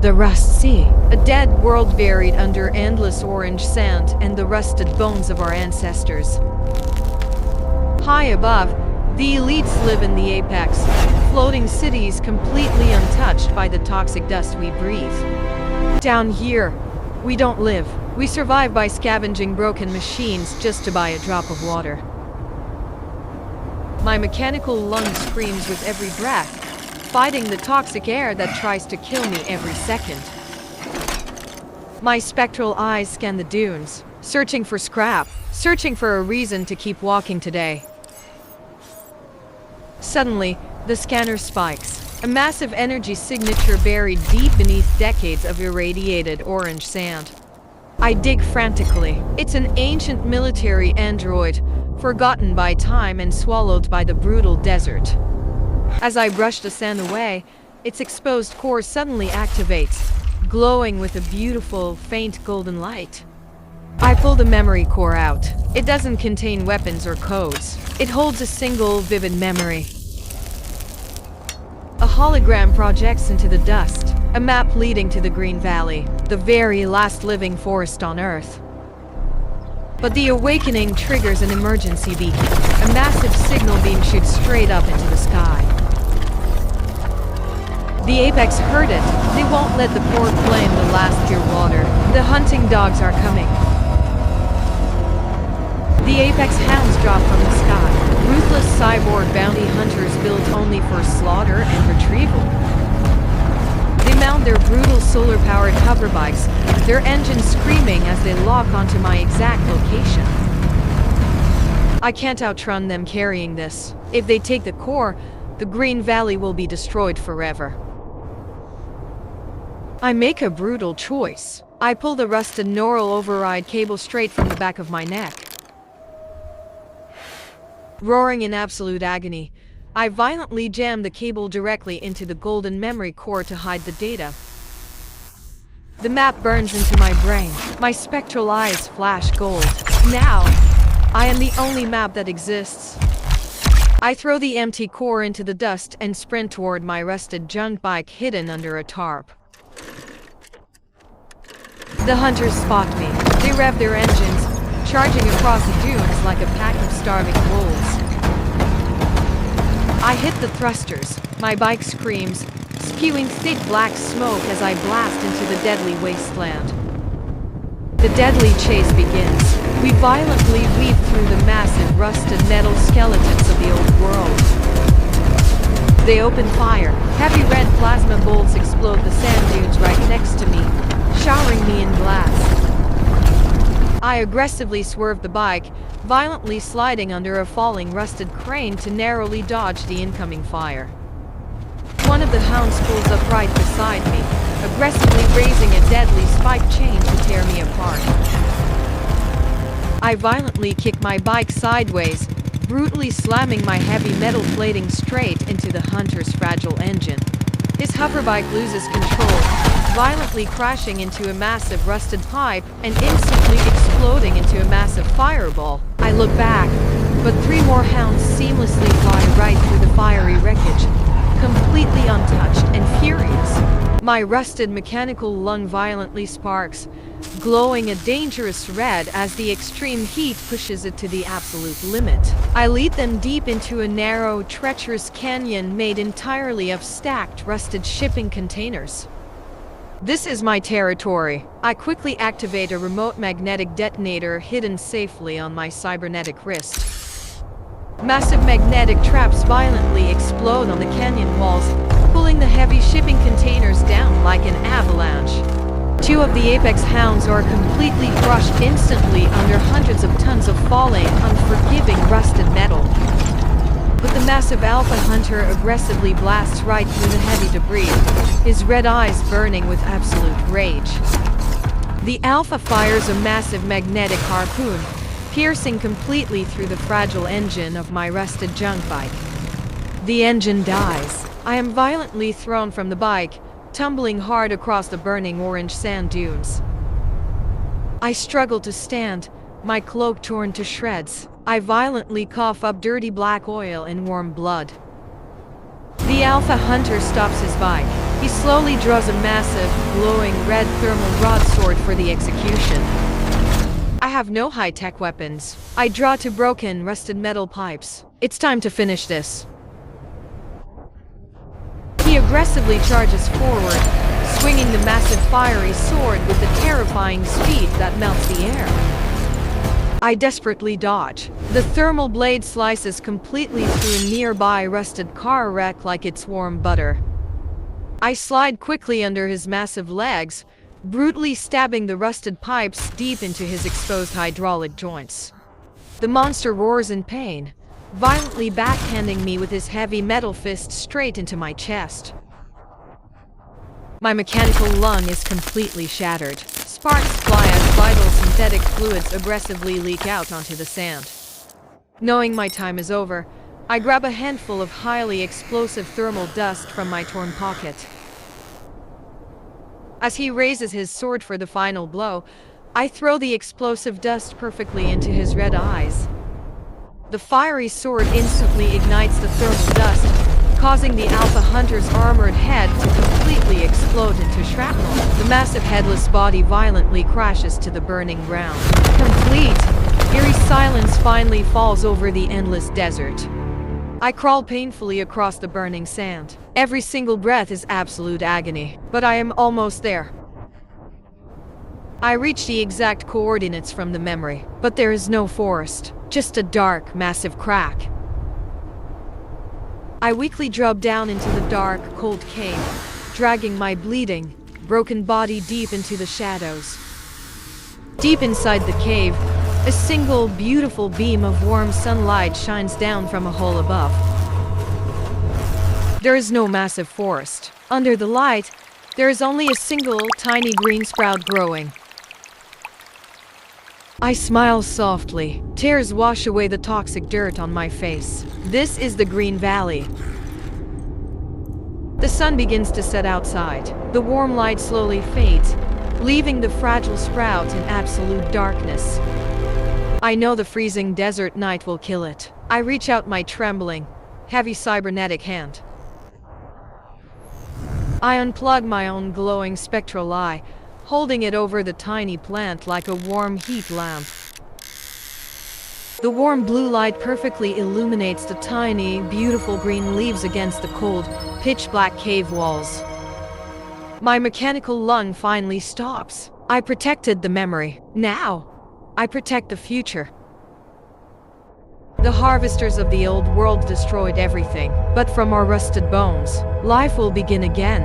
The Rust Sea, a dead world buried under endless orange sand and the rusted bones of our ancestors. High above, the elites live in the apex, floating cities completely untouched by the toxic dust we breathe. Down here, we don't live. We survive by scavenging broken machines just to buy a drop of water. My mechanical lung screams with every breath, fighting the toxic air that tries to kill me every second. My spectral eyes scan the dunes, searching for scrap, searching for a reason to keep walking today. Suddenly, the scanner spikes, a massive energy signature buried deep beneath decades of irradiated orange sand. I dig frantically. It's an ancient military android, forgotten by time and swallowed by the brutal desert. As I brush the sand away, its exposed core suddenly activates, glowing with a beautiful, faint golden light. I pull the memory core out. It doesn't contain weapons or codes. It holds a single, vivid memory. A hologram projects into the dust, a map leading to the Green Valley, the very last living forest on Earth. But the awakening triggers an emergency beacon. A massive signal beam shoots straight up into the sky. The apex heard it. They won't let the poor claim the last pure water. The hunting dogs are coming. The apex hounds drop from the sky. Ruthless cyborg bounty hunters built only for slaughter and retrieval. They mount their brutal solar-powered hoverbikes, their engines screaming as they lock onto my exact location. I can't outrun them carrying this. If they take the core, the Green Valley will be destroyed forever. I make a brutal choice. I pull the rusted neural override cable straight from the back of my neck. Roaring in absolute agony, I violently jam the cable directly into the golden memory core to hide the data. The map burns into my brain. My spectral eyes flash gold. Now, I am the only map that exists. I throw the empty core into the dust and sprint toward my rusted junk bike hidden under a tarp. The hunters spot me. They rev their engines, charging across the dunes like a pack of starving wolves. I hit the thrusters. My bike screams, spewing thick black smoke as I blast into the deadly wasteland. The deadly chase begins. We violently weave through the massive rusted metal skeletons of the old world. They open fire. Heavy red plasma bolts explode the sand dunes right next to me, showering me in glass. I aggressively swerve the bike, violently sliding under a falling rusted crane to narrowly dodge the incoming fire. One of the hounds pulls up right beside me, aggressively raising a deadly spike chain to tear me apart. I violently kick my bike sideways, brutally slamming my heavy metal plating straight into the hunter's fragile engine. His hoverbike loses control, violently crashing into a massive rusted pipe and instantly exploding into a massive fireball. I look back, but 3 more hounds seamlessly fly right through the fiery wreckage, completely untouched and furious. My rusted mechanical lung violently sparks, glowing a dangerous red as the extreme heat pushes it to the absolute limit. I lead them deep into a narrow, treacherous canyon made entirely of stacked, rusted shipping containers. This is my territory. I quickly activate a remote magnetic detonator hidden safely on my cybernetic wrist. Massive magnetic traps violently explode on the canyon walls, pulling the heavy shipping containers down like an avalanche. 2 of the apex hounds are completely crushed instantly under hundreds of tons of falling, unforgiving rusted metal. But the massive alpha hunter aggressively blasts right through the heavy debris, his red eyes burning with absolute rage. The alpha fires a massive magnetic harpoon, piercing completely through the fragile engine of my rusted junk bike. The engine dies. I am violently thrown from the bike, tumbling hard across the burning orange sand dunes. I struggle to stand, my cloak torn to shreds. I violently cough up dirty black oil and warm blood. The alpha hunter stops his bike, He slowly draws a massive, glowing red thermal broadsword for the execution. I have no high-tech weapons. I draw two broken, rusted metal pipes. It's time to finish this. He aggressively charges forward, swinging the massive fiery sword with the terrifying speed that melts the air. I desperately dodge. The thermal blade slices completely through a nearby rusted car wreck like it's warm butter. I slide quickly under his massive legs, brutally stabbing the rusted pipes deep into his exposed hydraulic joints. The monster roars in pain, violently backhanding me with his heavy metal fist straight into my chest. My mechanical lung is completely shattered. Sparks fly as vital synthetic fluids aggressively leak out onto the sand. Knowing my time is over, I grab a handful of highly explosive thermal dust from my torn pocket. As he raises his sword for the final blow, I throw the explosive dust perfectly into his red eyes. The fiery sword instantly ignites the thermal dust, causing the Alpha Hunter's armored head to completely explode into shrapnel. The massive headless body violently crashes to the burning ground. Complete, eerie silence finally falls over the endless desert. I crawl painfully across the burning sand. Every single breath is absolute agony, but I am almost there. I reach the exact coordinates from the memory, but there is no forest, just a dark, massive crack. I weakly drop down into the dark, cold cave, dragging my bleeding, broken body deep into the shadows. Deep inside the cave, a single beautiful beam of warm sunlight shines down from a hole above. There is no massive forest. Under the light, there is only a single tiny green sprout growing. I smile softly. Tears wash away the toxic dirt on my face. This is the Green Valley. The sun begins to set outside. The warm light slowly fades, leaving the fragile sprout in absolute darkness. I know the freezing desert night will kill it. I reach out my trembling, heavy cybernetic hand. I unplug my own glowing spectral eye, holding it over the tiny plant like a warm heat lamp. The warm blue light perfectly illuminates the tiny, beautiful green leaves against the cold, pitch-black cave walls. My mechanical lung finally stops. I protected the memory. Now, I protect the future. The harvesters of the old world destroyed everything, but from our rusted bones, life will begin again.